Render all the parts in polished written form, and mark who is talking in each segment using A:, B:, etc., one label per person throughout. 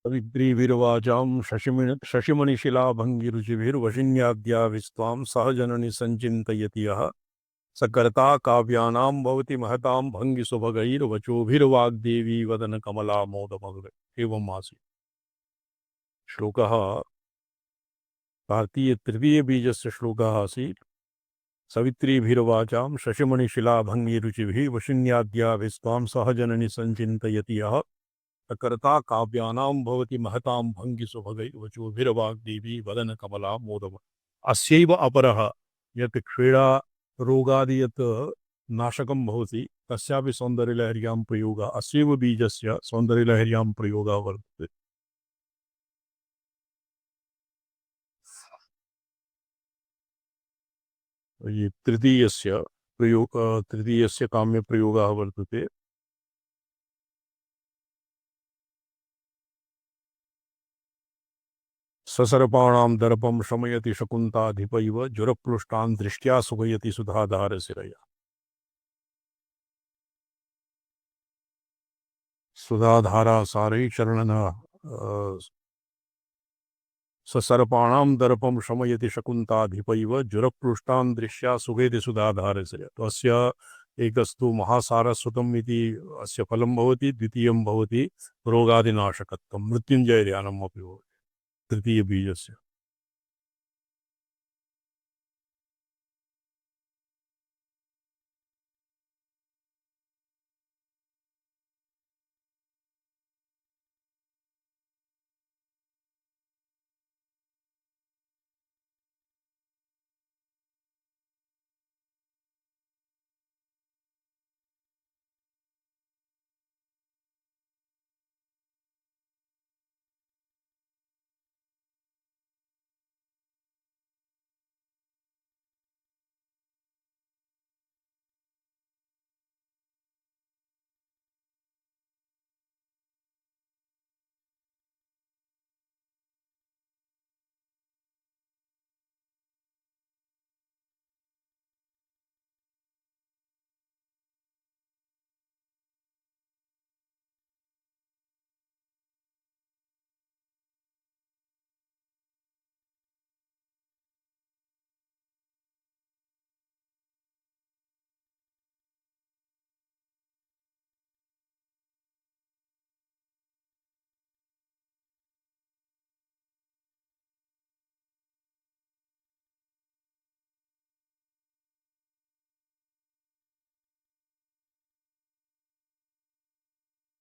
A: सवित्रीभिर्वाचां शशिमणिशिलाभङ्गिरुचिभिर्वशिन्याद्या विस्त्वां सहजननि सञ्चिन्तयति यः स कर्ता काव्यानां भवति महतां भङ्गिसुभगैर्वचोभिर्वाग्देवी वदनकमलामोदमग्र एवम् आसीत्। श्लोकः भारतीयतृतीयबीजस्य श्लोकः आसीत्। सवित्रीभिर्वाचां शशिमणिशिलाभङ्गिरुचिभिः वशिन्याद्या विस्त्वां सहजननि सञ्चिन्तयति यः कर्ता काव्यानां भवति महतां भङ्गिसुभगैर्वचोभिर्वाग्देवी वदनकमला मोदम अस्यैव अपरः यत् क्रीडा रोगादि यत् नाशकं भवति तस्यापि सौन्दर्यलहर्यां प्रयोगः अस्यैव बीजस्य सौन्दर्यलहर्यां प्रयोगः वर्तते। ये तृतीयस्य काम्यप्रयोगः वर्तते। ससर्पाणां दर्पं शमयति शकुन्ताधिपैव ज्वरप्लुष्टान् दृष्ट्या सुखयति सुधाधारशिरया। सुधाधारा सारे चरणन ससर्पाणां दर्पं शमयति शकुन्ताधिपैव ज्वरप्लुष्टान् दृष्ट्या सुखेति सुधाधारशिरया। तो अस्य एकस्तु महासारस्वतम् इति अस्य फलं भवति, द्वितीयं भवति रोगादिनाशकत्वं मृत्युञ्जयध्यानम् अपि भवति तृतीयबीजस्य।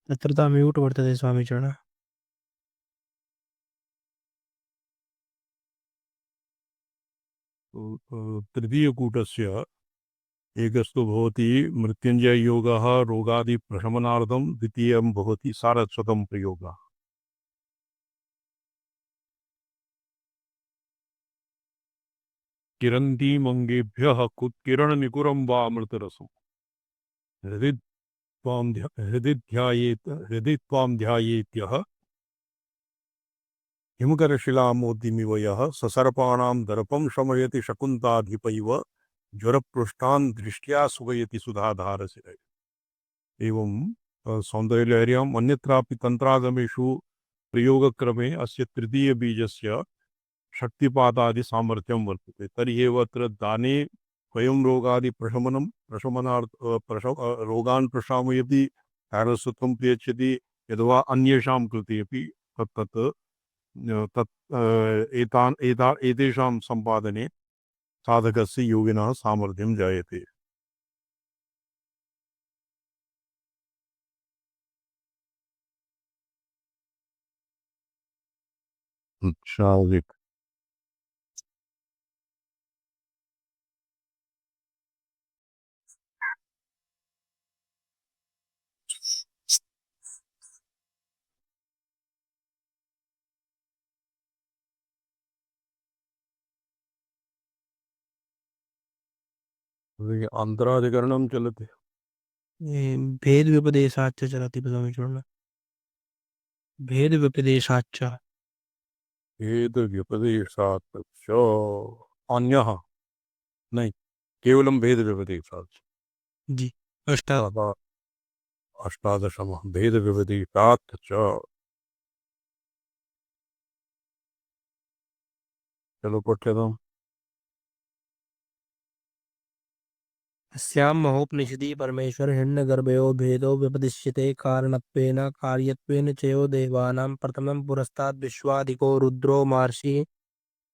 B: तत्रता म्यूट् वर्तते स्वामीचरण।
A: तृतीयकूटस्य एकस्तु भवति मृत्युञ्जययोगः रोगादिप्रशमनार्थं, द्वितीयं भवति सारस्वतं प्रयोगः। किरन्तीमङ्गेभ्यः कुत्किरणनिकुरं वा अमृतरसं हृदि त्वां ध्यायेत्यः हिमकरशिलामोदिमिव यः ससर्पाणां दर्पं शमयति शकुन्ताधिपैव ज्वरपृष्ठान् दृष्ट्या सुगयति सुधाधारशिरः। एवं सौन्दर्यलहर्याम् अन्यत्रापि तन्त्रागमेषु प्रयोगक्रमे अस्य तृतीयबीजस्य शक्तिपातादि सामर्थ्यं वर्तते। तर्हि एव अत्र दाने स्वयं प्रशमनार्थ रोगान् प्रशामयति, सारस्वतं प्रयच्छति, यद्वा अन्येषां कृते अपि एतेषां सम्पादने साधकस्य योगिनः सामर्थ्यं जायते। शारीरिक अंतराधिकरणं चलते।
B: भेद व्यपदेशाच्च चलति स्वामीचरण। भेद व्यपदेशाच्च।
A: भेद व्यपदेशात् अन्यः नहीं, केवलं भेद व्यपदेशात्।
B: जी अष्टा
A: अष्टादशमः भेद व्यपदेशात् च चलो पठ्यताम्।
B: अस्यां महोपनिषदि परमेश्वर हिरण्यगर्भयो भेदो व्यपदिश्यते कारणत्वेन कार्यत्वेन च यो देवानां प्रथमं पुरस्ताद् विश्वाधिको रुद्रो महर्षि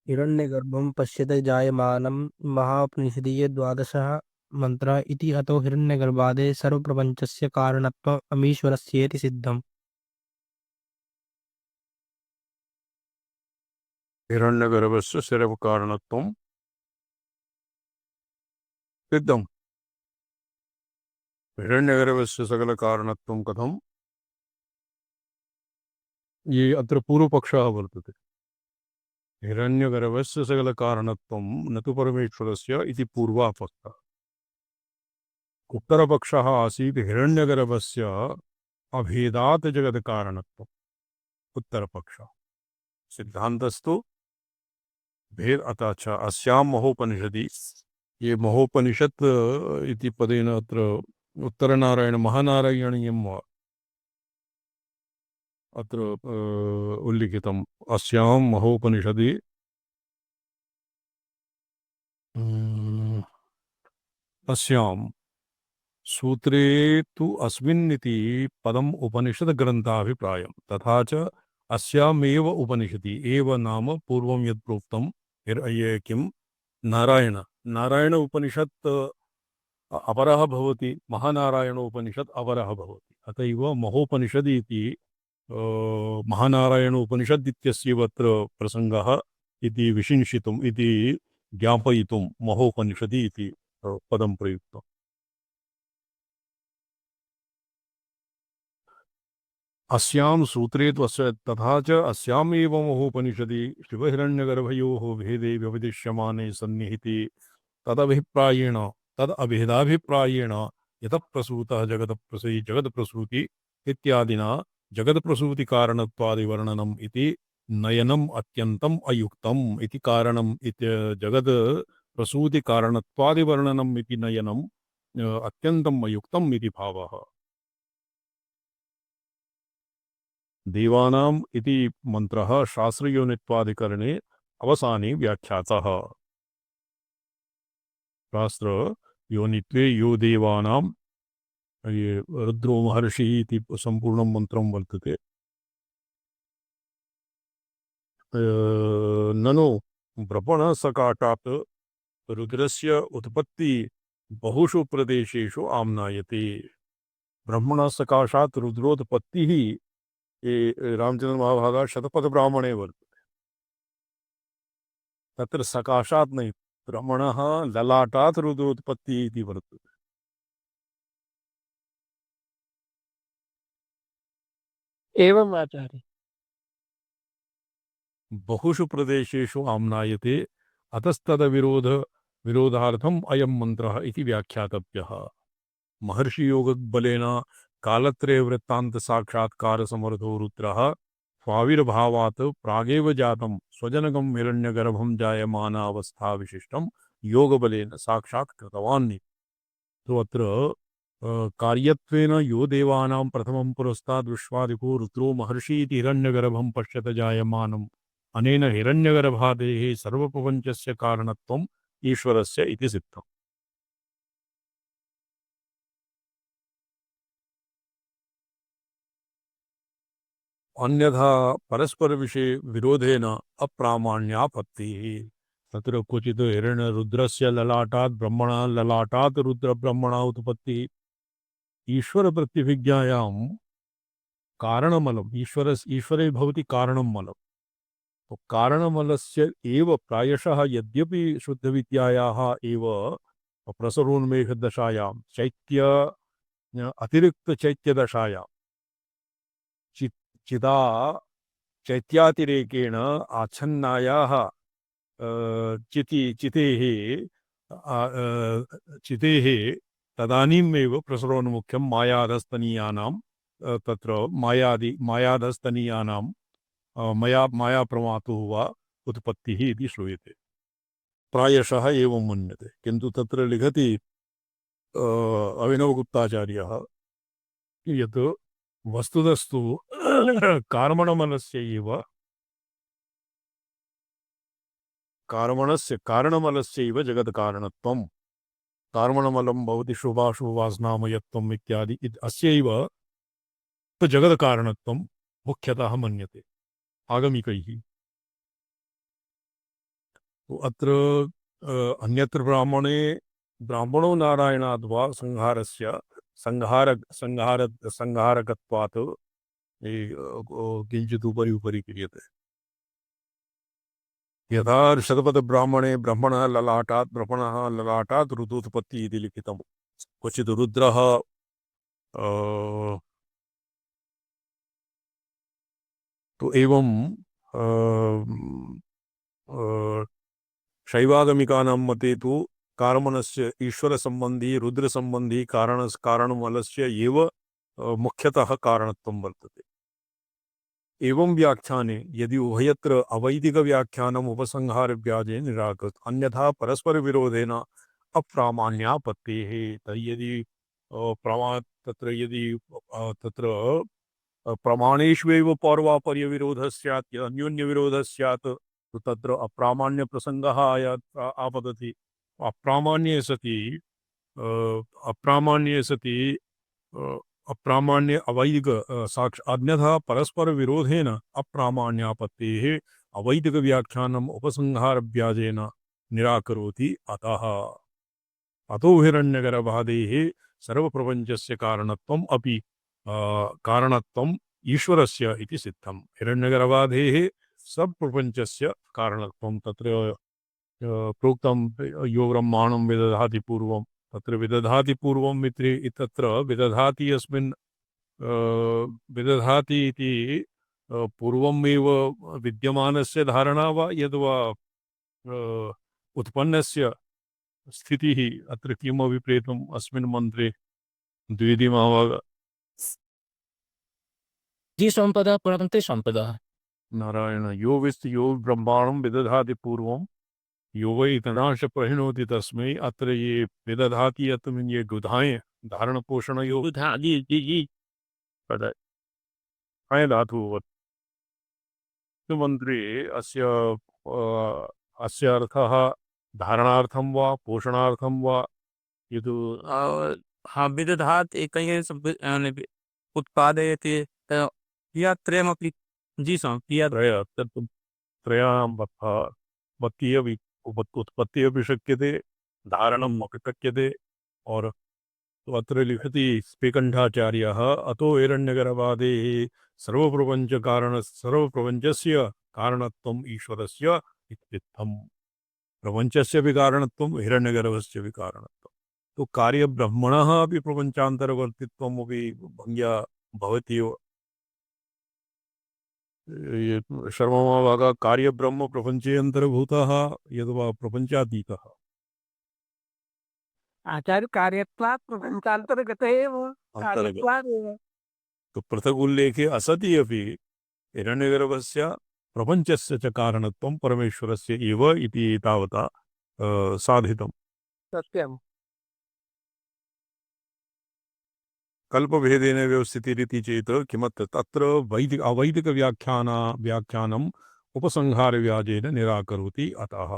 B: हिरण्यगर्भं पश्यते जायमानं महापनिषदीय द्वादशः मंत्र इति अतो हिरण्यगर्भादे सर्वप्रपञ्चस्य कारणत्वम् अमीश्वरस्येति सिद्धम्।
A: हिरण्यगर्भस्य सर्वकारणत्वं सिद्धम्। हिरण्यगर्भस्य सकलकारणत्वं कथम्? ये अत्र पूर्वपक्षः वर्तते। हिरण्यगर्भस्य सकलकारणत्वं न तु परमेश्वरस्य इति पूर्वापक्षः। उत्तरपक्षः आसीत् हिरण्यगर्भस्य अभेदात् जगत्कारणत्वम्। उत्तरपक्षः। सिद्धान्तस्तु भेद अतः च अस्यां महोपनिषदि, ये महोपनिषत् इति पदेन अत्र उत्तरनारायण महानारायणीयम् अत्र उल्लिखितम्। अस्यां महोपनिषदि अस्यां सूत्रे तु अस्मिन्निति पदम् उपनिषद्ग्रन्थाभिप्रायम्। तथा च अस्यामेव उपनिषदि एव नाम पूर्वं यत् प्रोक्तं किं नारायण नारायण उपनिषत् अपरः भवति, महानारायण उपनिषत् अपरः भवति। अतएव महोपनिषदि इति महानारायण उपनिषद् इत्यस्यैव अत्र प्रसङ्गः इति विशिंशितुम् इति ज्ञापयितुं महोपनिषदि इति पदं प्रयुक्तम्। अस्यां सूत्रे तथा च अस्यामेव महोपनिषदि शिवहिरण्यगर्भयोः भेदे व्यपदिश्यमाने सन्निहिते तदभिप्रायेण यतः प्रसूतः जगत्प्रसूति इत्यादिना जगत्प्रसूतिकारणत्वादिवर्णनम् इति नयनम् अत्यन्तम् अयुक्तम् इति कारणम् इति जगत् प्रसूतिकारणत्वादिवर्णनम् इति नयनम् अत्यन्तम् अयुक्तम् इति भावः। देवानाम् इति मंत्रः शास्त्रयोनित्वाधिकरणे अवसाने व्याख्यातः। शास्त्र योनित्वे यो देवानां, ये रुद्रो महर्षि इति संपूर्णं मंत्रं वर्तते। ननु ब्रह्मणसकाशात् रुद्रस्य उत्पत्ति बहुषु प्रदेशेषु आम्नायते। ब्रह्मणसकाशात् रुद्रोत्पत्तिः ये रामचंद्र महाभागा शतपथ ब्राह्मणे वर्तते। तत्र सकाशात् नहीं, ब्रह्मणः ललाटात् रुद्रोत्पत्तिः इति वर्तते।
B: एवम् आचार्य।
A: बहुषु प्रदेशेषु आम्नायते, विरोधार्थम् अयं मन्त्रः इति व्याख्यातव्यः। महर्षि योगबलेन कालत्रय वृत्तान्त साक्षात्कार समर्थो रुद्रः स्वाविर्भावात् प्रागेव जातं स्वजनकं हिरण्यगर्भं जायमानावस्था विशिष्टं योगबलेन साक्षात् कृतवान्। तो अत्र कार्यत्वेन यो देवानां प्रथमं पुरस्ताद् विश्वादिको रुद्रो महर्षि इति हिरण्यगर्भं पश्यत जायमानम् अनेन हिरण्यगर्भादेः सर्वप्रपञ्चस्य कारणत्वम् ईश्वरस्य इति सिद्धम्। अन्यथा परस्पर विषये विरोधेन अप्रामाण्यापत्तिः। तत्र क्वचित् हिरण्यरुद्रस्य ललाटात् ब्रह्मणा ललाटात् रुद्र ब्रह्मणा उत्पत्तिः। ईश्वर प्रतिभिज्ञायां कारणमलम् ईश्वरे भवति कारणमलम्। तो कारणमलस्य एव प्रायशः यद्यपि शुद्धविद्यायाः एव प्रसरोन्मेषदशायां अतिरिक्तचैत्यदशायां चिदा चैत्यातिरेकेण आच्छन्नायाः चितेः तदानीमेव प्रसरोन्मुख्यं मायाधस्तनीयानां तत्र मायाधस्तनीयानां मायाप्रमातुः वा उत्पत्तिः इति श्रूयते। प्रायशः एवं मन्यते, किन्तु तत्र लिखति अभिनवगुप्ताचार्यः यत् वस्तुतस्तु कर्मणमलस्य एव कर्मणस्य कारणमलस्यैव जगत्कारणत्वं कर्मणमलं भवति शुभाशुभवासनामयत्वम् इत्यादि अस्यैव जगत्कारणत्वं मुख्यतः मन्यते आगमिकैः। तो अत्र अन्यत्र ब्राह्मणे ब्राह्मणो नारायणाद् वा संहारकत्वात् किञ्चित् उपरि उपरि क्रियते। यथा शतपथब्राह्मणे ब्रह्मणः ललाटात् ऋतुत्पत्ति इति लिखितं। क्वचित् रुद्रः तो एवं शैवागमिकानां मते तु कारमणस्य ईश्वरसम्बन्धी रुद्रसम्बन्धी कारणमलस्य एव मुख्यतः कारणत्वं वर्तते। एवं व्याख्याने यदि उभयत्र अवैदिकव्याख्यानम् उपसंहारव्याजे निराकृत अन्यथा परस्परविरोधेन अप्रामाण्यापत्तेः यदि तत्र यदि तत्र प्रमाणेष्वेव पौर्वापर्यविरोधः स्यात् अन्योन्यविरोधः स्यात् तो तत्र अप्रामाण्यप्रसङ्गः आपतति। अप्रामाण्ये सति अप्रामाण्य अवैदिक अन्यथा परस्परविरोधेन अप्रामाण्यापत्तेः अवैदिकव्याख्यानम् उपसंहारव्याजेन निराकरोति। अतो हिरण्यगर्भादेः सर्वप्रपञ्चस्य कारणत्वम् अपि कारणत्वं ईश्वरस्य इति सिद्धम्। हिरण्यगर्भादेः सर्वप्रपञ्चस्य कारणत्वं तत्र प्रोक्तं यो ब्रह्माणं विदधाति पूर्वं तत्र विदधाति पूर्वम् इति तत्र विदधाति अस्मिन् विदधाति इति पूर्वमेव विद्यमानस्य धारणा वा यद्वा उत्पन्नस्य स्थितिः अत्र किम् अभिप्रेतम् अस्मिन् मन्त्रे द्विधिमावाग
B: जी संपदा पुनन्ते संपदा
A: नारायण यो ब्रह्माणं विदधाति पूर्वं यो वै तनाश परिणोति तस्मै। अत्र ये विदधाति अस्मिन् ये गुधाएं धारण पोषण यो जी पद धातु मंत्रे अस्य अर्थः धारणार्थं वा पोषणार्थं वा यदु
B: हाँ विदधात् एकैः उत्पादयति त्रयमपि जी
A: त्रयाणाम् उत्पत्ति अपि शक्यते धारणम् अपि शक्यते। और तो अत्र लिखति स्पेकण्ठाचार्यः अतो हिरण्यगर्भादेः सर्वप्रपञ्चस्य कारणत्वम् ईश्वरस्य इत्युक्तम्। प्रपञ्चस्य अपि कारणत्वं हिरण्यगर्भस्य अपि कारणत्वं। तो कार्यब्रह्मणः अपि प्रपञ्चान्तरवर्तित्वम् अपि भङ्ग्या भवति एव। शर्ममाभागः कार्यब्रह्म प्रपञ्चे अन्तर्भूतः यद्वा प्रपञ्चातीतः।
B: आचार्य कार्यत्वात् प्रपञ्चान्तर्गत एव कार्यत्वात् एव।
A: तो पृथक् उल्लेखे असति अपि हिरण्यगर्भस्य प्रपञ्चस्य च कारणत्वं परमेश्वरस्य एव इति तावता साधितम्।
B: सत्यम्।
A: कल्पभेदेन व्यवस्थितिरिति चेत् किमत्र तत्र अवैदिकव्याख्यानम् उपसंहारव्याजेन निराकरोति। अतः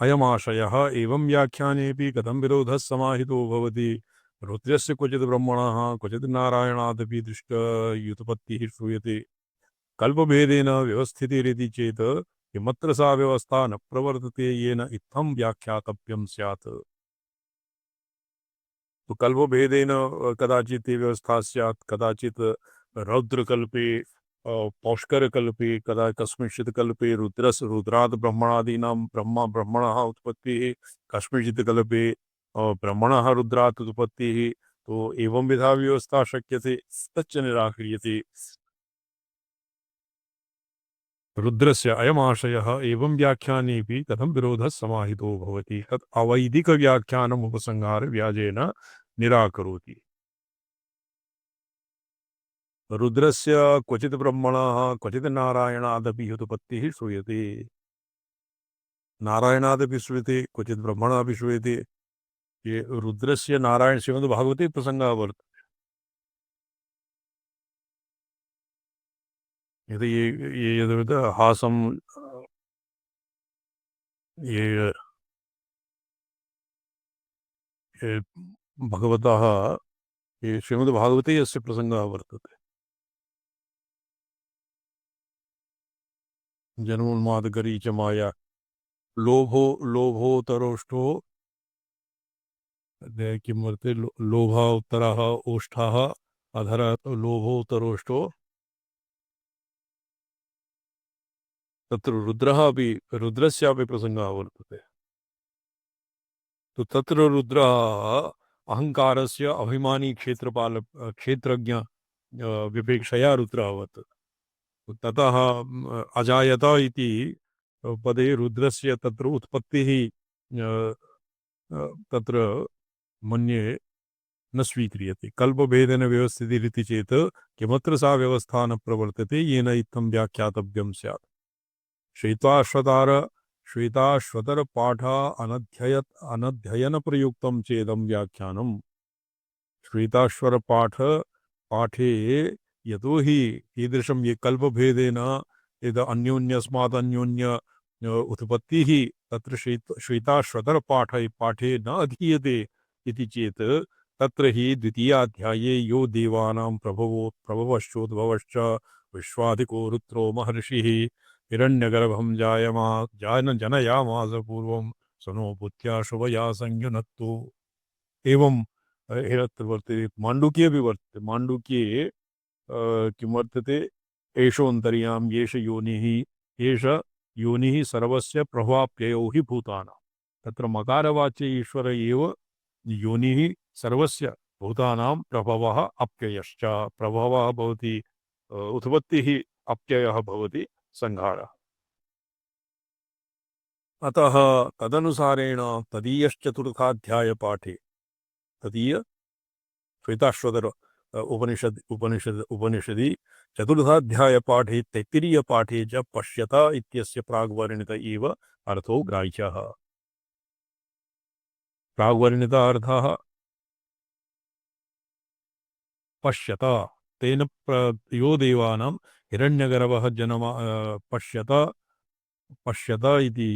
A: अयमाशयः एवं व्याख्यानेऽपि कथं विरोधः समाहितो भवति। रुद्रस्य क्वचित् ब्रह्मणः क्वचित् नारायणादपि दृष्टयुत्पत्तिः श्रूयते। कल्पभेदेन व्यवस्थितिरिति चेत् किमत्र सा व्यवस्था न प्रवर्तते येन इत्थं व्याख्यातव्यं स्यात्। तो कल्पभेदेन कदाचित् व्यवस्था स्यात् कदाचित् रौद्रकल्पे पौष्करकल्पे कदा कस्मिंश्चित् कल्पे रुद्रात् ब्रह्मणादीनां ब्रह्मणः उत्पत्तिः कस्मिंश्चित् कल्पे ब्रह्मणः रुद्रात् उत्पत्तिः। तो एवं विधा व्यवस्था शक्यते तच्च निराक्रियते। रुद्रस्य अयमाशयः एवं व्याख्यानेऽपि कथं विरोधः समाहितो भवति तत् अवैदिकव्याख्यानम् उपसंहारव्याजेन निराकरोति। रुद्रस्य क्वचित् ब्रह्मणः क्वचित् नारायणादपि उत्पत्तिः श्रूयते। नारायणादपि श्रूयते क्वचित् ब्रह्मणापि श्रूयते। ये रुद्रस्य नारायण श्रीमद्भागवते प्रसङ्गः वर्तते। यदि हासं ये ये भगवतः ये श्रीमद्भागवते अस्य प्रसङ्गः वर्तते। जन्मोन्मादकरी च माया लोभोत्तरोष्ठो किं वर्तते लोभः उत्तरः ओष्ठः अधरः लोभोत्तरोष्ठो तत्र रुद्रः अपि रुद्रस्यापि प्रसङ्गः वर्तते। तो तत्र रुद्रः अहङ्कारस्य अभिमानी क्षेत्रज्ञ विपेक्षया रुद्रः वर्तते। ततः अजायत इति पदे रुद्रस्य तत्र उत्पत्तिः तत्र मन्ये न स्वीक्रियते। कल्पभेदेन व्यवस्थितिरिति चेत् किमत्र सा व्यवस्था न प्रवर्तते येन इत्थं व्याख्यातव्यं स्यात्। श्वेताश्वतर पाठ अनध्ययन प्रयुक्तं चेदं व्याख्यानम्। श्वेताश्वर पाठे यतो हि कीदृशं ये कल्पभेदेन यद् अन्योन्यस्मात् अन्योन्य उत्पत्तिः तत्र श्वेताश्वतर पाठे न अधीयते इति चेत् तत्र हि द्वितीयाध्याये यो देवानां प्रभवश्चोद्भवश्च विश्वाधिको रुद्रो महर्षिः हिरण्यगर्भं जनयामास पूर्वं सनो बुद्ध्या शुभया संयुनक्तो एवं तत्र वर्तते। माण्डूक्ये अपि वर्तते। माण्डूक्ये किं वर्तते एषोऽन्तर्याम् एष योनिः सर्वस्य प्रभाप्ययौ हि भूतानां। तत्र मकारवाच्ये ईश्वर एव योनिः सर्वस्य भूतानां प्रभवः अप्ययश्च। प्रभवः भवति उत्पत्तिः, अप्ययः भवति संहारः। अतः तदनुसारेण तदीयश्चतुर्थाध्यायपाठे तदीय श्वेताश्वतर उपनिषदि चतुर्थाध्यायपाठे तैत्तिरीयपाठे च पश्यत इत्यस्य प्राग्वर्णित एव अर्थो ग्राह्यः। प्राग्वर्णित अर्थः पश्यत तेन यो देवानां हिरण्यगर्भः पश्यत इति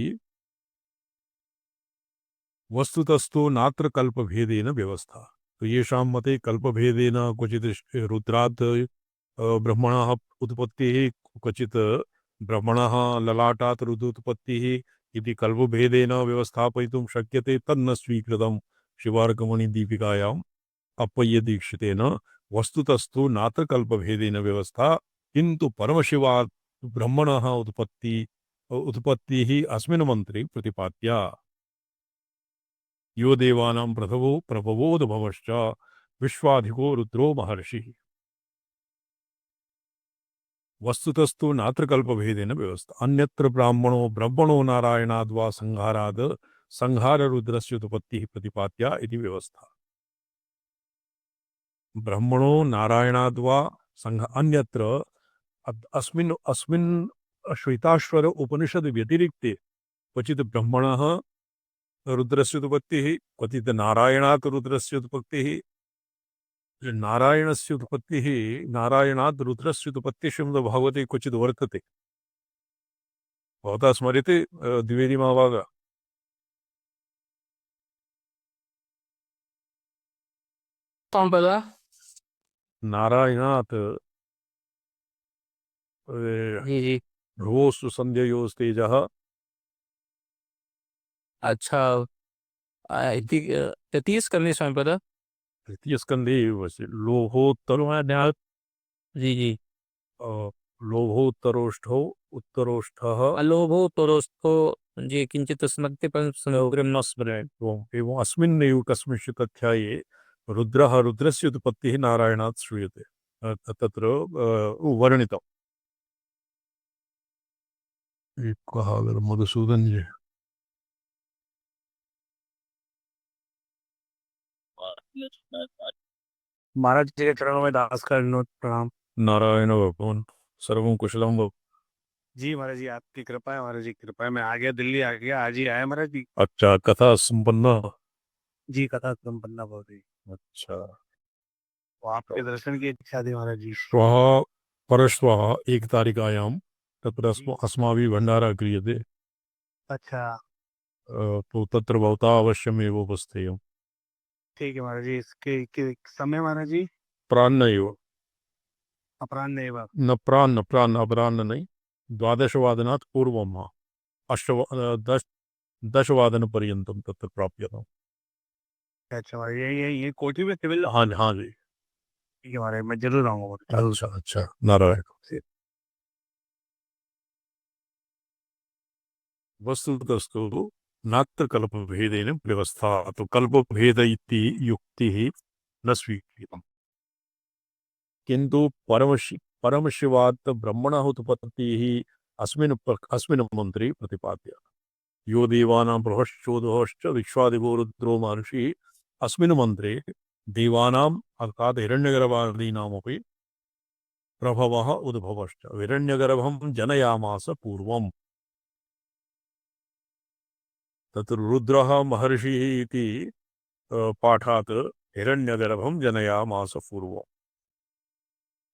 A: वस्तुतस्तु नात्र कल्पभेदेन व्यवस्था। तो येषां मते कल्पभेदेन क्वचित् रुद्रात् ब्रह्मणः उत्पत्तिः, क्वचित् ब्रह्मणः ललाटात् रुद्रोत्पत्तिः इति कल्पभेदेन व्यवस्थापयितुं शक्यते। तन्न स्वीकृतं शिवार्कमणिदीपिकायाम् अप्पय्यदीक्षितेन। वस्तुतस्तु नात्र कल्पभेदेन व्यवस्था, किन्तु परमशिवात् ब्रह्मणः उत्पत्तिः अस्मिन् मन्त्रे प्रतिपाद्या। यो देवानां प्रभवोद्भवश्च विश्वाधिको रुद्रो महर्षिः। वस्तुतस्तु नात्र कल्पभेदेन व्यवस्था। अन्यत्र ब्रह्मणो नारायणाद्वा संहाराद् संहार रुद्रस्य उत्पत्तिः प्रतिपाद्या इति व्यवस्था। ब्रह्मणो नारायणाद्वा अन्यत्र अस्मिन् श्वेताश्वर उपनिषद व्यतिरिक्ते क्वचित् ब्रह्मणः रुद्रस्य उत्पत्तिः, क्वचित् नारायणात् रुद्रस्य उत्पत्तिः। नारायणस्य उत्पत्तिः नारायणात् रुद्रस्य उत्पत्तिः श्रीमद्भागवते क्वचित् वर्तते। भवता स्मर्यते द्विवेदी महाभाग?
B: कौन पता?
A: नारायणात्
B: जी।
A: भ्रुवोस्तु संध्ययोस्तेजः।
B: अच्छा, तृतीय करने स्वामी पता?
A: तृतीय स्कंदे लोभोत्तरो
B: जी।
A: लोभोत्तरोष्ठौ उत्तरोष्ठः
B: अलोभोत्तरोस्थो जी किंचित स्मृति न स्मृति।
A: एवं अस्मिन्नेव कस्मिंश्चित् अध्याये रुद्रस्य उत्पत्तिः नारायणात् श्रूयते। तत्र वर्णितम्। कः मधुसूदन जी?
B: महाराज जी के चरणों में दास का प्रणाम।
A: नारायण भगवान सर्वं कुशलम भव।
B: जी महाराज जी, आपकी कृपा है। महाराज जी की कृपा है। मैं आ गया, दिल्ली आ गया, आज ही आया महाराज जी।
A: अच्छा, कथा संपन्न।
B: जी, कथा संपन्ना बहुत ही।
A: अच्छा,
B: तो आपके दर्शन की इच्छा थी महाराज जी।
A: श्वः परश्वः 1 तारिकायां तत्र अस्माभिः भण्डारा क्रियते।
B: अच्छा,
A: तो तत्र भवता अवश्यमेव उपस्थेयम्।
B: ठीक है महाराज जी, इसके समय महाराज जी?
A: प्रान्न एव,
B: अपराह्न एव।
A: न प्रान्न, प्रान्न अपराह्न नहीं, द्वादशवादनात् पूर्वम्, दश दशवादनपर्यन्तं तत्र प्राप्यताम्।
B: अच्छा महाराज, ये कोठी में सिविल।
A: हाँ हाँ जी।
B: ठीक है महाराज, मैं जरूर आऊंगा।
A: अच्छा अच्छा, नारायण। वस्तुतस्तु नात्र कल्पभेदेन व्यवस्था, तो कल्पभेद इति युक्तिः न स्वीक्रियते, किन्तु परमशिवात् ब्रह्मणः उत्पत्तिः अस्मिन् मन्त्रे प्रतिपाद्यते। यो देवानां बृहश्चोदश्च विश्वादिगो रुद्रो महर्षिः, अस्मिन् मन्त्रे देवानाम् अर्थात् हिरण्यगर्भादीनामपि प्रभवः उद्भवश्च हिरण्यगर्भं जनयामास पूर्वम्। तत्र रुद्रः महर्षिः इति पाठात् हिरण्यगर्भं जनयामास पूर्वम्।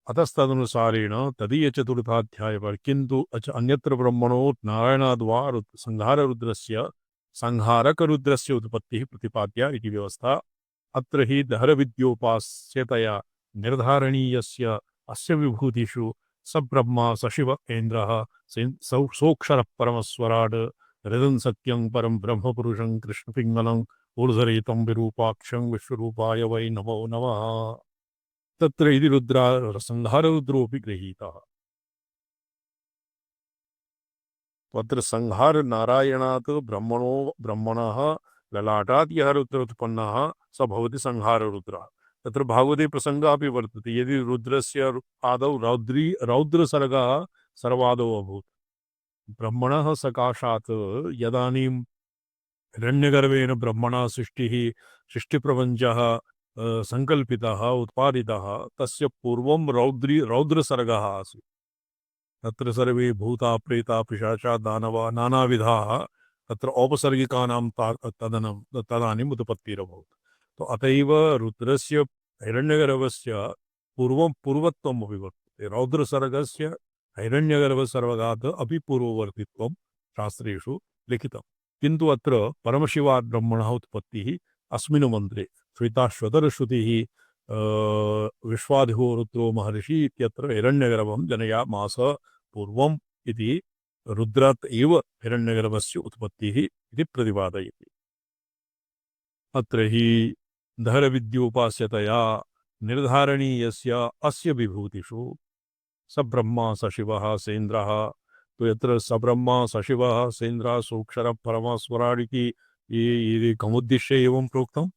A: अतस्तदनुसारेण तदीय चतुर्थाध्याय पर, किंतु अन्यत्र ब्रह्मणो नारायणाद्वा संहाररुद्रस्य संहारकरुद्रस्य उत्पत्तिः प्रतिपाद्या इति व्यवस्था। अत्र हि दहरविद्योपास्यतया निर्धारणीयस्य अस्य विभूतिषु सब्रह्मा सशिव इन्द्रः सोऽक्षरः परमस्वराड् हृदं सत्यं परं ब्रह्मपुरुषं कृष्णपिङ्गलं ऊर्ध्वरेतं विरूपाक्षं विश्वरूपाय वै नमो नमः। तत्र इति रुद्रा संहाररुद्रोऽपि गृहीतः। तत्र संहार नारायणात् ब्रह्मणः ललाटात् यः रुद्रोत्पन्नः स भवति संहाररुद्रः। तत्र भागवते प्रसङ्गः अपि वर्तते, यदि रुद्रस्य आदौ रौद्रसर्गः सर्वादौ अभूत्, ब्रह्मणः सकाशात् यदानीं हिरण्यगर्भेण ब्रह्मणा सृष्टिप्रपञ्चः संकल्पितः उत्पादितः, तस्य पूर्वं रौद्रसर्गः आसीत्। तत्र सर्वे भूता प्रेता पिशाचा दानवा नानाविधाः तत्र औपसर्गिकानां तदानीम् उत्पत्तिरभूत्। तो अत एव रुद्रस्य हिरण्यगर्भस्य पूर्वत्वम् अपि वर्तते। रौद्रसर्गस्य हिरण्यगर्भसर्गात् अपि पूर्ववर्तित्वं शास्त्रेषु लिखितम्। किन्तु अत्र परमशिवात् ब्रह्मणः उत्पत्तिः अस्मिन् मन्त्रे श्वेताश्वतरश्रुतिः विश्वाधिको रुद्रो महर्षि इत्यत्र हिरण्यगर्भं जनयामास पूर्वम् इति रुद्रात् एव हिरण्यगर्भस्य उत्पत्तिः इति प्रतिपादयति। अत्र हि दहरविद्योपास्यतया निर्धारणीयस्य अस्य विभूतिषु सब्रह्मा सशिवः सेन्द्रः, तो यत्र सब्रह्मा सशिवः सेन्द्रः सोऽक्षरः परमस्वराट् इति ये कमुद्दिश्य एवं प्रोक्तम्,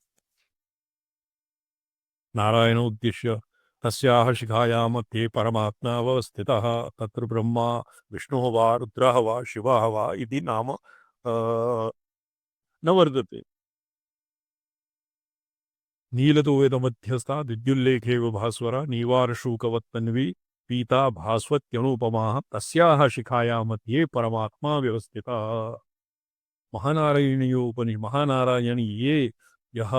A: नारायण उद्दिश्य। तस्याः शिखायां मध्ये परमात्मा अवस्थितः, तत्र ब्रह्मा विष्णुः वा रुद्रः वा शिवः वा इति नाम न वर्तते। नीलतो वेदमध्यस्था विद्युल्लेखेव भास्वरा नीवारशूकवत्तन्वी पीता भास्वत्यनुपमाः, तस्याः शिखायां मध्ये परमात्मा व्यवस्थितः। महानारायणीये यः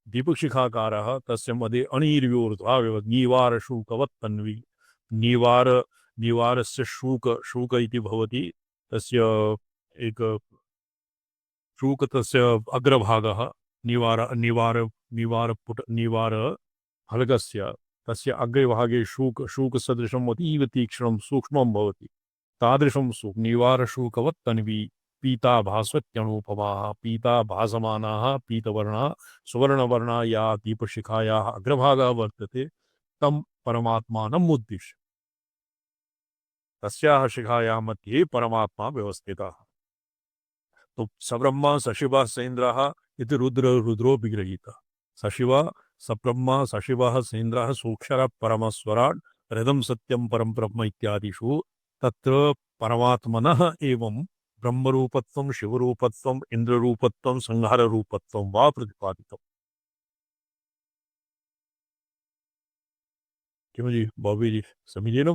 A: दीपशिखाकारः तस्य मध्ये अणिर्व्योर्ध्वा नीवारशूकवत्तन्वी, नीवार नीवारस्य शूक इति भवति, तस्य एक शूक तस्य अग्रभागः, निवार फलकस्य तस्य अग्रभागे शूकसदृशम् अतीव तीक्ष्णं सूक्ष्मं भवति। तादृशं निवारशूकवत्तन्वी पीता भास्वत्यनुपमाः, पीता भासमानाः पीतवर्णा सुवर्णवर्णा या दीपशिखायाः अग्रभागः वर्तते, तं परमात्मानम् उद्दिश्य तस्याः शिखायाः मध्ये परमात्मा व्यवस्थितः। तो सब्रह्मा सशिवः सेन्द्रः इति रुद्रो विगृहीतः। सशिवः सब्रह्मा सशिवः सेन्द्रः सोऽक्षरः परमस्वराट् हृदं सत्यं परं ब्रह्म इत्यादिषु तत्र परमात्मनः एवं ब्रह्मरूपत्वं शिवरूपत्वं इन्द्ररूपत्वं संहाररूपत्वं वा प्रतिपादितम्। क्यों जी बॉबी जी, समझिए ना।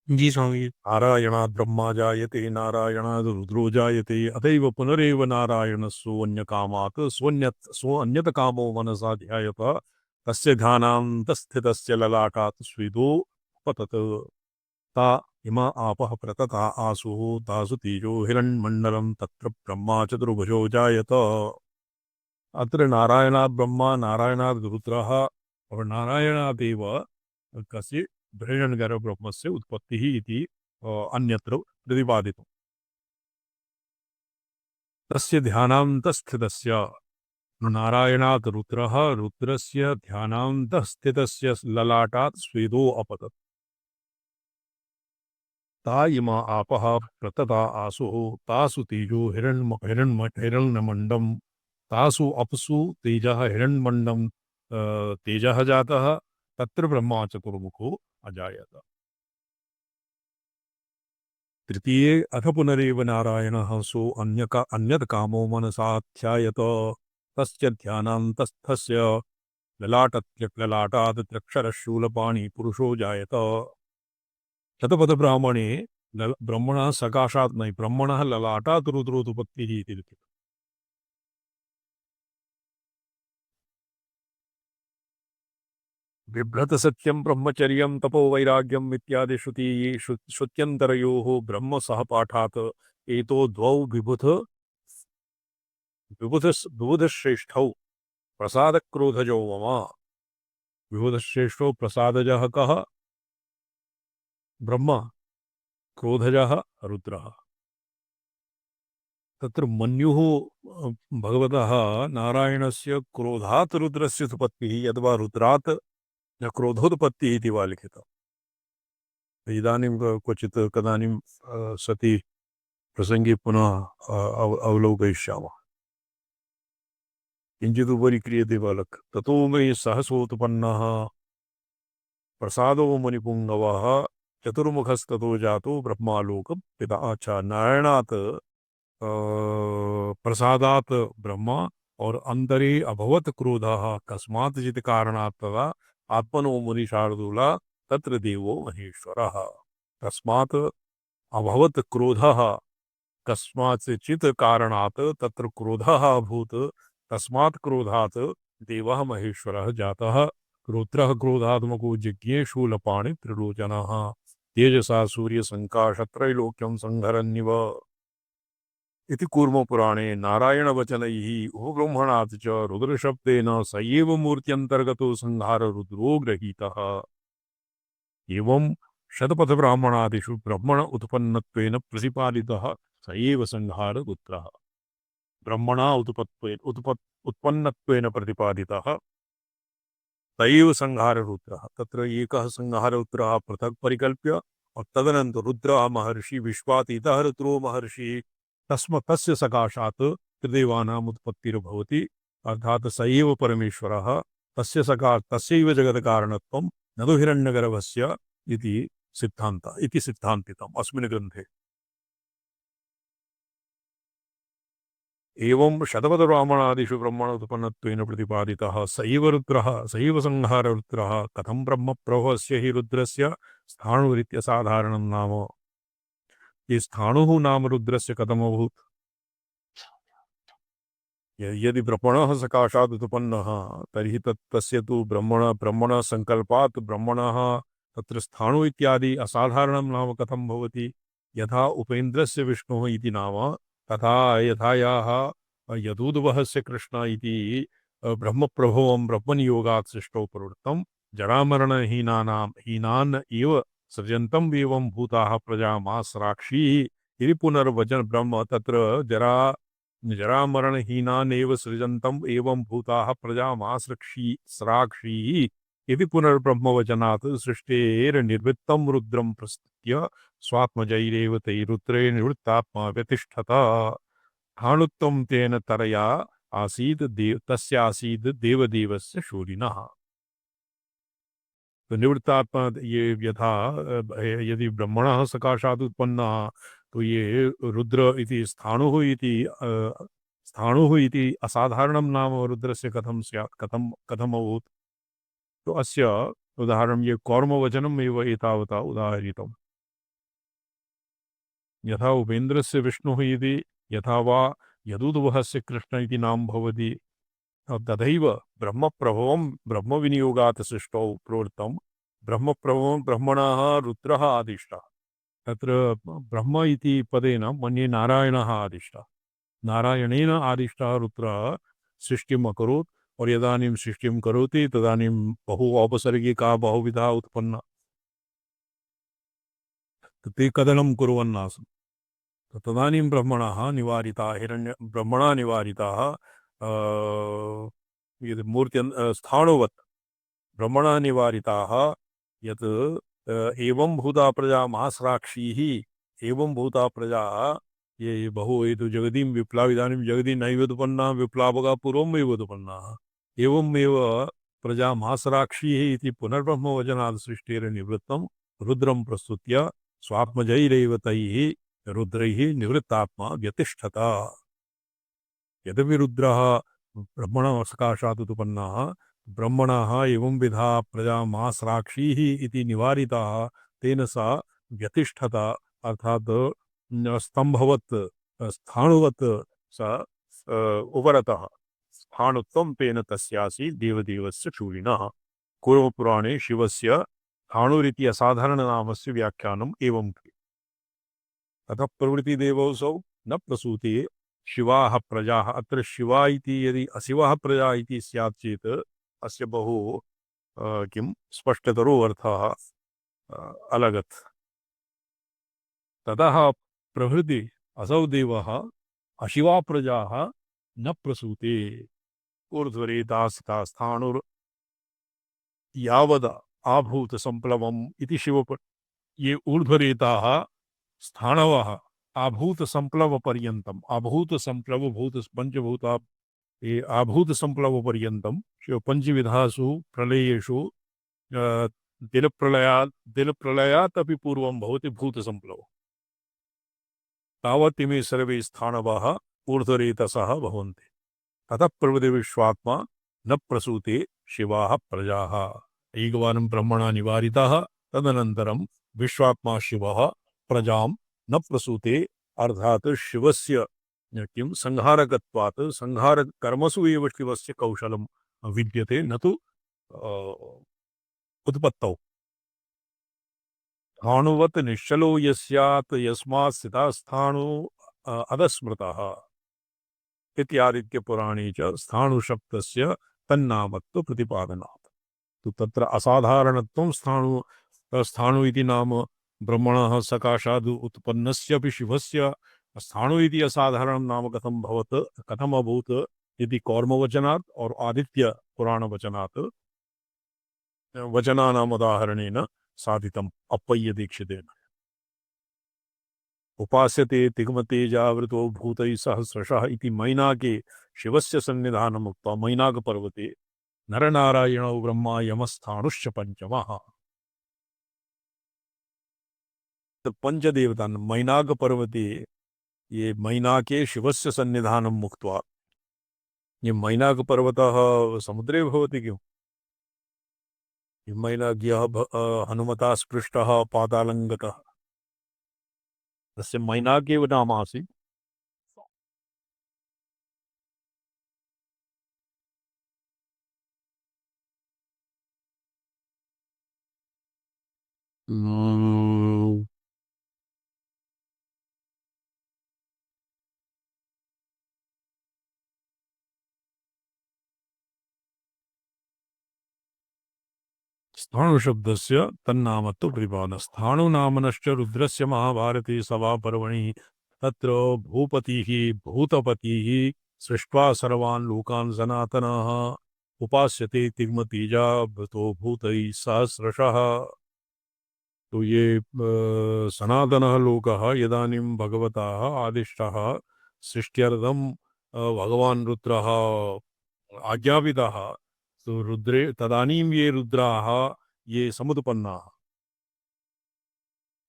B: जी स्वामी।
A: नारायणात् ब्रह्मा जायते नारायणात् रुद्रो जायते, अतएव पुनरेव नारायणस्योऽन्यकामात् सोऽन्यत कामो मनसा ध्यायत, तस्य ध्यानान्तस्थितस्य ललाटात् स्वेदो पतत्। ता इमा आपः प्रतता आसुः तासु तेजो हिरण्मण्डलं तत्र ब्रह्मा चतुर्भुजो जायत। अत्र नारायणात् ब्रह्मा नारायणात् रुद्रः और नारायणादेव कस्य हिरण्यगर्भ ब्रह्मस्य उत्पत्तिः इति अन्यत्र प्रतिपादितम्। तस्य ध्यानान्तस्थितस्य नारायणात् रुद्रः रुद्रस्य ध्यानान्तस्थितस्य ललाटात् स्वेदो अपतत्। ता इमा आपः प्रतता आसुः तासु तेजो हिरण्मण्डम् तासु अप्सु तेजः हिरण्मण्डम् तेजः जातः तत्र ब्रह्मा चतुर्मुखो अजायत। तृतीये अथ पुनरेव नारायणः सो अन्यत् कामो मनसा ध्यायत तस्य ध्यानान्तस्थस्य ललाटात् त्र्यक्षरशूलपाणि पुरुषो जायत। शतपथ ब्राह्मणे ब्रह्मणः सकाशात् नहीं ब्रह्मणः ललाटात् रुद्रोत्पत्तिः इति लिखितम्। बिभ्रत सत्यं ब्रह्मचर्यं तपो वैराग्यम् इत्यादि श्रुत्यन्तरयोः ब्रह्म सहपाठात् एतो द्वौ विबुधश्रेष्ठौ प्रसादक्रोधजौ मम। विबुधश्रेष्ठौ प्रसादजः कः? ब्रह्म। क्रोधजः रुद्रः। तत्र मन्युः भगवतः नारायणस्य क्रोधात् रुद्रस्य उत्पत्तिः यद्वा रुद्रात् क्रोधोत्पत्तिः इति वा लिखितम्। इदानीं क्वचित् कदानीं सति प्रसङ्गे पुनः अवलोकयिष्यामः। किञ्चिदुपरि क्रियते बालक ततो मे सहसोत्पन्नः प्रसादो मुनिपुङ्गवः चतुर्मुखस्ततो जातो ब्रह्मालोकं पिता। अच्छा, नारायणात् प्रसादात् ब्रह्मा और अंतरे अभवत क्रोधः कस्मात् जित कारणात् तदा आत्मनो मुनि शार्दूला तत्र देवो महेश्वरः। कस्मात् अभवत क्रोधः कस्मात् चित कारणात् तत्र क्रोधः अभूत् तस्मात् क्रोधात् देवः महेश्वरः जातः। रुद्रः क्रोधात्मको जिज्ञे शूलपाणि त्रिलोचनः तेजसा सूर्यसङ्काशत्रैलोक्यं संहरन्निव इति कूर्मपुराणे नारायणवचनैः उपब्रह्मणात् च रुद्रशब्देन स एव मूर्त्यन्तर्गतो संहाररुद्रो गृहीतः। एवं शतपथब्राह्मणादिषु ब्रह्मण उत्पन्नत्वेन प्रतिपादितः स एव संहाररुद्रः। ब्रह्मणा उत्पन्नत्वेन प्रतिपादितः स एव संहाररुद्रः। तत्र एकः संहाररुद्रः पृथक् परिकल्प्य और तदनन्तरं रुद्रः महर्षि विश्वातीतः रुद्रो महर्षि तस्य सकाशात् त्रिदेवानाम् उत्पत्तिर्भवति अर्थात् स एव परमेश्वरः तस्यैव जगत्कारणत्वं न तु हिरण्यगर्भस्य इति सिद्धान्तितम् अस्मिन् ग्रन्थे। एवं शतपथब्राह्मणादिषु ब्रह्मणोत्पन्नत्वेन प्रतिपादितः स एव रुद्रः स एव संहाररुद्रः। कथं ब्रह्मप्रभवस्य हि रुद्रस्य स्थाणुरित्यसाधारणं नाम। ये स्थाणुः नाम रुद्रस्य कथमभूत्? यदि ब्रह्मणः सकाशात् उत्पन्नः तर्हि तस्य तु ब्रह्मण संकल्पात् ब्रह्मणः तत्र स्थाणु इत्यादि असाधारणं नाम कथं भवति? यथा उपेन्द्रस्य विष्णुः इति नाम तथा यथायाः यदूद्वहस्य कृष्ण इति ब्रह्मप्रभवं ब्रह्मनियोगात् सृष्टौ प्रवृत्तं हीनान् एव सृजन्तम् एवं भूताः प्रजामास्राक्षी इति पुनर्वचन ब्रह्म तत्र जरामरणहीनानेव सृजन्तम् एवं भूताः प्रजामास्राक्षी इति पुनर्ब्रह्मवचनात् सृष्टेर्निवृत्तं रुद्रं प्रस्तुत्य स्वात्मजैरेव तैरुद्रे निवृत्तात्मा व्यतिष्ठत। स्थाणुत्वं तेन तरया आसीत् तस्यासीत् देवदेवस्य शूलिनः। तो निवृत्तात्मा ये यथा यदि ब्रह्मणः सकाशात् उत्पन्नः तो ये रुद्र इति स्थाणुः इति असाधारणं नाम रुद्रस्य कथं स्यात् कथम् अभूत्? तो अस्य उदाहरणं ये कौर्मवचनम् एव एतावता उदाहरितम्। यथा उपेन्द्रस्य विष्णुः इति यथा वा यदूद्वहस्य कृष्ण इति नाम भवति तथैव ब्रह्मप्रभवं ब्रह्मविनियोगात् सृष्टौ प्रवृत्तं ब्रह्मप्रभवं ब्रह्मणः रुद्रः आदिष्टः। तत्र ब्रह्म इति पदेन मन्ये नारायणः आदिष्टः, नारायणेन आदिष्टः रुद्रः सृष्टिम् अकरोत् और यदानीं सृष्टिं करोति तदानीं बहु औपसर्गिका बहुविधा उत्पन्ना, ते कदनं कुर्वन् आसन्। तदानीं ब्रह्मणः निवारिता हिरण्य ब्रह्मणा निवारिताः यद् स्थाणुवत् ब्रह्मणा निवारिताः यत् एवं भूता प्रजा महास्राक्षीः एवं भूता प्रजा ये बहु ये तो जगदीं विप्लव इदानीं जगदी नैवोत्पन्ना विप्लवका पूर्वमेव उत्पन्नाः एवमेव प्रजा महास्राक्षीः इति पुनर्ब्रह्मवचनात् सृष्टिर्निवृत्तं रुद्रं प्रस्तुत्य स्वात्मजैरेव तैः रुद्रैः निवृत्तात्मा व्यतिष्ठत। यद्यपि रुद्रः ब्रह्मणः सकाशात् उत्पन्नः ब्रह्मणः एवं विधा प्रजा महास्राक्षीः इति निवारिताः तेन सा व्यतिष्ठत अर्थात् स्तंभवत् स्थाणुवत् स उपरतः स्थाणुत्वं तेन तस्यासि देवदेवस्य शूलिनः। पूर्वपुराणे शिवस्य स्थाणुरिति असाधारणनामस्य व्याख्यानम् एवं अतः प्रवृत्तिदेवोऽसौ न प्रसूते शिवाः प्रजाः। अत्र शिवा इति यदि अशिवाः प्रजा इति स्यात् चेत् अस्य बहु किं स्पष्टतरो अर्थः अलगत्। ततः प्रभृति असौ देवः अशिवा प्रजाः न प्रसूते ऊर्ध्वरेता स्थिता स्थाणुर् यावद आभूत संप्लवम् इति ये ऊर्ध्वरेताः स्थाणवः आभूत संप्लव पर्यन्तम् आभूत संप्लव भूत पंचभूता ये आभूत संप्लव पर्यन्तम् पंचविधासु प्रलयेषु दिलप्रलयात् अपि पूर्वं भवति भूत संप्लव तावत् इमे सर्वे स्थाणवः ऊर्ध्वरेतसः भवन्ति। ततः प्रभृति विश्वात्मा न प्रसूते शिवाः प्रजाः। एकवारं ब्रह्मणा निवारितः तदनन्तरं विश्वात्मा शिवः प्रजां न प्रसूते अर्थात् शिवस्य किं संहारकत्वात् संहारकर्मसु एव शिवस्य कौशलं विद्यते न तु उत्पत्तौ। स्थाणुवत् निश्चलो यस्यात् यस्मात् स्थिता स्थाणु अधस्मृतः इत्यादित्यपुराणे च स्थाणुशब्दस्य तन्नामत्व प्रतिपादनात्। तो तत्र असाधारणत्वं स्थाणु इति नाम ब्रह्मणः सकाशाद् उत्पन्नस्यपि शिवस्य स्थाणु इति असाधारणं नाम कथम अभूत् इति कौर्मवचनात् और आदित्य पुराणवचनात् वचनानाम् उदाहरणेन साधितम् अप्पय्य दीक्षितेन। उपास्यते तिग्मतेजावृतो भूतैः सहस्रशः इति मैनाके शिवस्य सन्निधानम् उक्त्वा मैनाकपर्वते नरनारायणौ ब्रह्मा यमस्थाणुश्च पंचमः। पंचदेवता मैनाक पर्वते ये मैनाके शिवस्य सन्निधानम् मुक्त्वा ये मैनाक पर्वतः समुद्रे भवति किम्? मैनाक्यः हनुमता स्पृष्टः पातालं गतः तस्य मैनाकेव नाम आसीत्। स्थाणुशब्दस्य तन्नामत्व प्रतिपादनम्। स्थाणुनामनश्च रुद्रस्य महाभारते सभापर्वणि तत्र भूपतिः भूतपतिः सृष्ट्वा सर्वान् लोकान् सनातनः उपास्यते तिग्मतेजावृतो भूतैः सहस्रशः। तो ये सनातनः लोकः यदानीं भगवतः आदिष्टः सृष्ट्यर्थं भगवान् रुद्रः आज्ञापितः तो रुद्रे तदानीं ये रुद्राः ये समुत्पन्नाः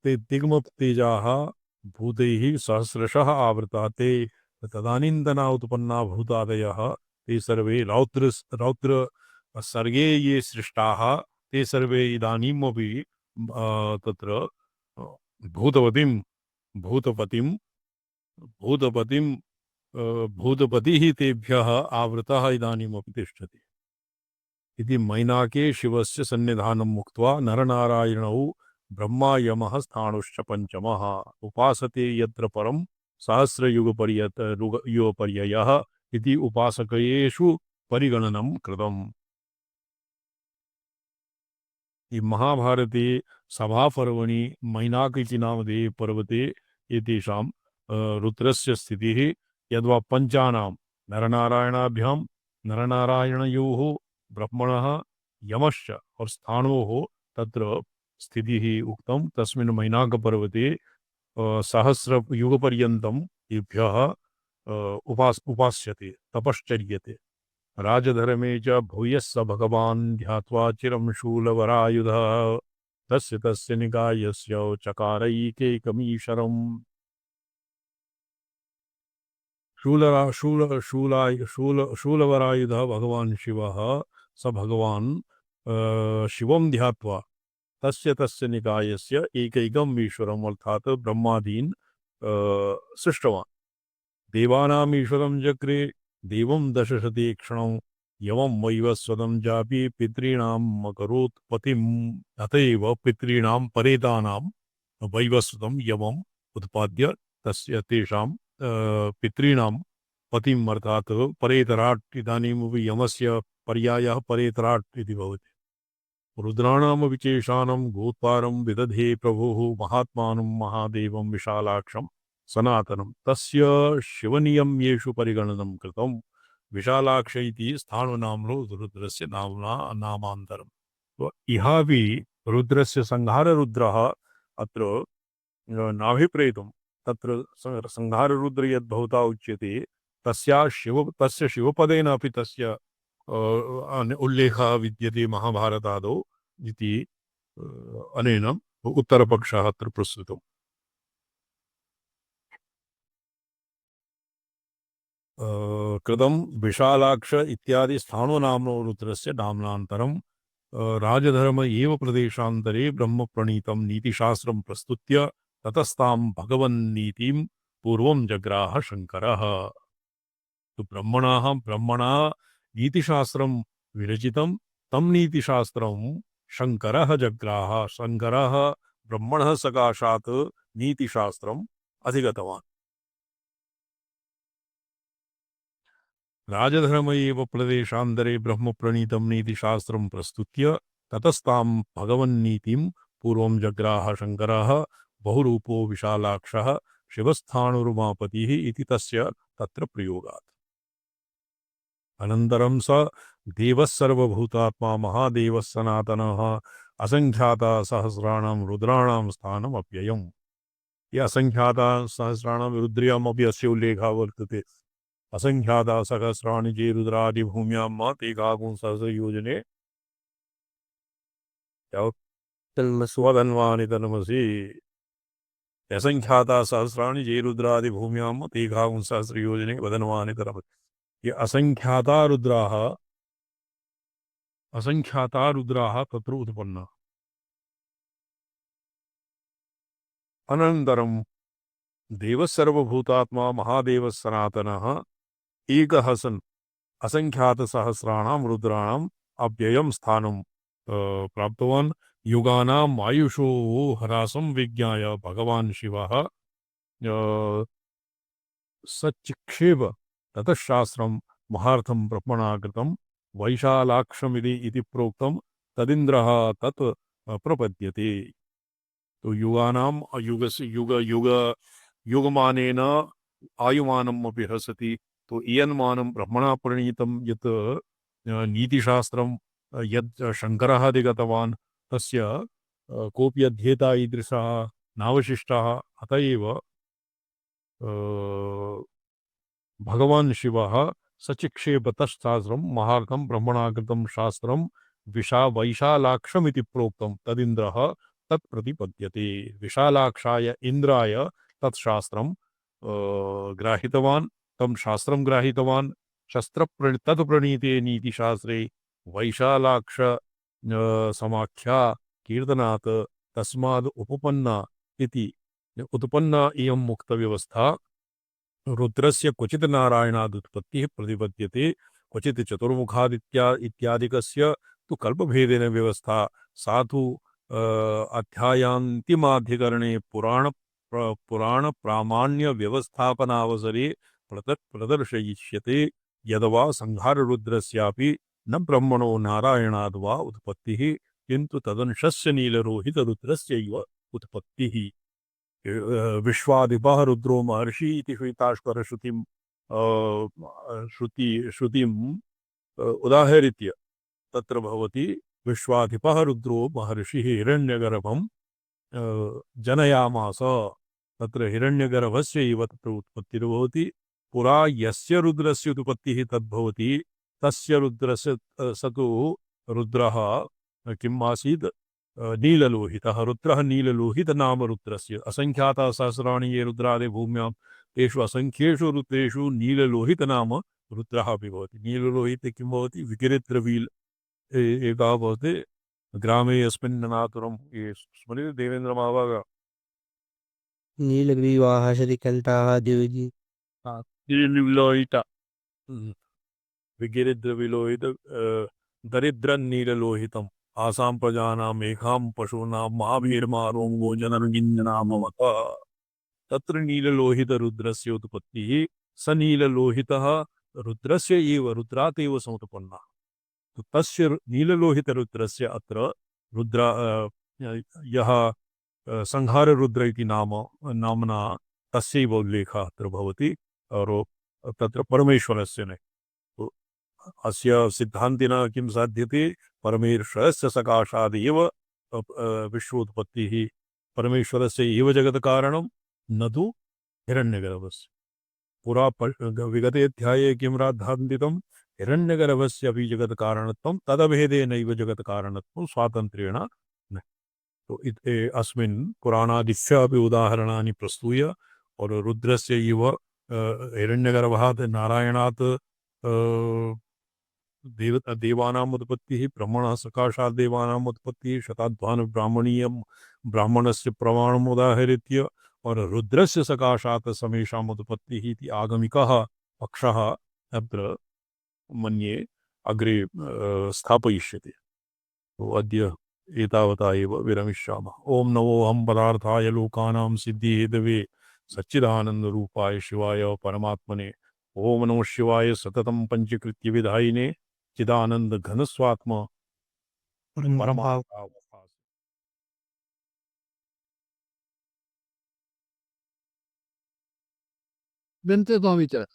A: ते दिग्मतेजाः भूतैः सहस्रशः आवृता ते तदानीन्तना उत्पन्ना भूतादयः ते सर्वे रौद्र सर्गे ये सृष्टाः ते सर्वे इदानीमपि तत्र भूतपतिं भूतपतिं भूतपतिं भूतपतिः तेभ्यः आवृतः इदानीमपि तिष्ठति इति मैनाके शिवस्य सन्निधानं मुक्त्वा नरनारायणौ ब्रह्मा यमः स्थाणुश्च पंचमः उपासते यत्र परम युगपर्ययः इति उपासकयेषु परिगणनं कृतम्। ये महाभारते सभापर्वणि मैनाक इति नामधेये पर्वते एतेषां रुद्रस्य स्थितिः यद्वा पंचानां नरनारायणाभ्यां नरनारायणयोः ब्रह्मणः यमश्च और स्थाणोः तत्र स्थितिः उक्तं। तस्मिन् मैनाकपर्वते सहस्र युगपर्यन्तं तेभ्यः उपास्यते तपश्चर्यते। राजधर्मे च भूयस्स भगवान् ध्यात्वा चिरं शूलवरायुधः तस्य तस्य निकायस्य चकारैकैकमीश्वरम्। शूलवरायुधः भगवान् शिवः स भगवान् शिवं ध्यात्वा तस्य तस्य निकायस्य एकैकम् ईश्वरम् अर्थात ब्रह्मादीन् सृष्टवान्। देवानाम् ईश्वरं चक्रे देवं दशशते क्षणं यमं वैवस्वतं जापि पितॄणाम् अकरोत् पतिम् अतएव पितॄणां परेतानां वैवस्वतं यमम् उत्पाद्य तस्य तेषां पितॄणां पतिम् अर्थात् परेतराट् इदानीमपि यमस्य पर्यायः परेतराट् इति भवति। रुद्राणां विशेषाणं गोत्पारं विदधे प्रभुः महात्मानं महादेवं विशालाक्षं सनातनं तस्य शिवनियम्येषु परिगणनं कृतं। विशालाक्ष इति स्थाणुनाम्नो रुद्रस्य नामान्तरम्। तो इहापि रुद्रस्य संहाररुद्रः अत्र नाभिप्रेतुं तत्र संहाररुद्र यद्भवता उच्यते तस्य शिवपदेन अपि तस्य उल्लेखः विद्यते महाभारतादौ इति अनेन उत्तरपक्षः अत्र प्रस्तुतम्। कृतं विशालाक्ष इत्यादि स्थाणुनाम्नो रुद्रस्य नाम्नान्तरं राजधर्म एव प्रदेशान्तरे ब्रह्मप्रणीतं नीतिशास्त्रं प्रस्तुत्य ततस्तां भगवन्नीतिं पूर्वं जग्राह शङ्करः। तो ब्रह्मणा नीतिशास्त्रं विरचितं तं नीतिशास्त्रं शङ्करः जग्राह। शङ्करः ब्रह्मणः सकाशात् नीतिशास्त्रम् अधिगतवान्। राजधर्म एव प्रदेशान्तरे ब्रह्मप्रणीतं नीतिशास्त्रं प्रस्तुत्य ततस्तां भगवन्नीतिं पूर्वं जग्राह शङ्करः बहुरूपो विशालाक्षः शिवस्थाणुरुमापतिः इति तस्य तत्र प्रयोगात्। अनन्तरं स देवः सर्वभूतात्मा महादेवः सनातनः असङ्ख्याता सहस्राणां रुद्राणां स्थानम् अप्ययम्। ये असङ्ख्याता सहस्राणां रुद्र्यामपि अस्य उल्लेखः वर्तते। असङ्ख्याता सहस्राणि जे रुद्रादि भूम्यां मा ते गागुं सहस्रयोजने स्वधन्वानि तन्मसि। असङ्ख्याता सहस्राणि जे रुद्रादि भूम्यां मा ते गागुं सहस्रयोजने वदन्वानि तन्मसि। ये असङ्ख्याता रुद्राः तत्र उत्पन्ना। अनन्तरं देवः सर्वभूतात्मा महादेवः सनातनः एकः सन् असङ्ख्यातसहस्राणां रुद्राणाम् अव्ययं स्थानं प्राप्तवान्। युगानाम् आयुषो ह्रासं विज्ञाय भगवान् शिवः सचिक्षेप ततः शास्त्रं महार्थं ब्रह्मणा कृतं वैशालाक्षमिति इति प्रोक्तं तदिन्द्रः तत् प्रपद्यते। तो युगानाम युगमानेन आयुमानम् अपि ह्रसति। तो इयन्मानं ब्रह्मणा प्रणीतं यत् नीतिशास्त्रं यत् शङ्करः अधिगतवान् तस्य कोऽपि अध्येता ईदृशः नावशिष्टः। अत एव भगवान् शिवः सचिक्षेप तच्छास्त्रं महार्थं ब्रह्मणा कृतं शास्त्रं वैशालाक्षमिति प्रोक्तं तदिन्द्रः तत्प्रतिपद्यते। विशालाक्षाय इंद्राय तत्शास्त्रं ग्राहितवान्। तं शास्त्रं ग्राहितवान्। तत्प्रणीते नीतिशास्त्रे वैशालाक्ष समाख्या कीर्तनात् तस्माद् उपपन्ना इति उत्पन्ना इयं मुक्तव्यवस्था रुद्रस्य क्वचित् नारायणादुत्पत्तिः प्रतिपद्यते क्वचित् चतुर्मुखादित्या इत्यादिकस्य तु कल्पभेदेन व्यवस्था। सा तु अध्यायान्तिमाधिकरणे पुराण प्रामाण्य व्यवस्थापनावसरे प्रदर्शयिष्यते यदवा संहाररुद्रस्यापि न ब्रह्मणो नारायणाद् वा उत्पत्तिः किन्तु तदंशस्य नीलरोहितरुद्रस्यैव उत्पत्तिः। विश्वाधिपः रुद्रो महर्षि इति श्वेताश्वरश्रुतिं श्रुतिम् उदाहृत्य तत्र भवति विश्वाधिपः रुद्रो महर्षिः हिरण्यगर्भं जनयामास। तत्र हिरण्यगर्भस्य एव तत्र उत्पत्तिर्भवति। पुरा यस्य रुद्रस्य उत्पत्तिः तद्भवति तस्य रुद्रस्य स तु रुद्रः किम् आसीत् नीललोहितः। रुद्रः नीललोहित नाम रुद्रस्य असंख्याता सहस्राणि ये रुद्रादि भूम्यां तेषु असंख्येषु रुद्रेषु नीललोहित नाम रुद्रः अपि भवति। नीललोहिते किं भवति विकिरिद्रवील एकः भवति ग्रामे यस्मिन् नातुरं ये स्मर्यते देवेन्द्रमहाभाग
C: नीलग्रीवाः शशिकण्ठाः द्विविधि
A: नीललोहित विकिरिद्रविलोहित दरिद्रनीललोहितम् आसां प्रजानाम् एकां पशूनां महावीर्मारो भोजनर्गिन्नामवत। तत्र नीललोहितरुद्रस्य उत्पत्तिः स नीललोहितः रुद्रस्य एव रुद्रात् एव समुत्पन्नः। तस्य नीललोहितरुद्रस्य अत्र रुद्र यः संहाररुद्र इति नाम्ना तस्यैव उल्लेखः अत्र भवति और तत्र परमेश्वरस्य न। अस्य सिद्धान्तिना किं साध्यते परमेश्वरस्य सकाशादेव विश्वोत्पत्तिः परमेश्वरस्य एव जगत्कारणं न तु हिरण्यगर्भस्य। पुरा विगते अध्याये किं राद्धान्तितं हिरण्यगर्भस्य अपि जगत्कारणत्वं तदभेदेनैव जगत्कारणत्वं स्वातन्त्र्येण न। तो अस्मिन् पुराणादिस्य अपि उदाहरणानि प्रस्तूय और रुद्रस्य इव हिरण्यगर्भात् नारायणात् देवानाम् उत्पत्तिः ब्रह्मणः सकाशात् देवानाम् उत्पत्तिः शताध्वान ब्राह्मणीयं ब्राह्मणस्य प्रमाणम् उदाहृत्य और रुद्रस्य सकाशात् समेषाम् उत्पत्तिः इति आगमिकः पक्षः अत्र मन्ये अग्रे स्थापयिष्यते। तो अद्य एतावता एव विरमिष्यामः। ओम नमोऽहं पदार्थाय लोकानां सिद्धिहेतवे सच्चिदानन्दरूपाय शिवाय परमात्मने। ओम नमः शिवाय सततं पंचकृत्य विधायिने चिदानंद घनस्वात्मा परमात्मा।
D: Bente Tomica.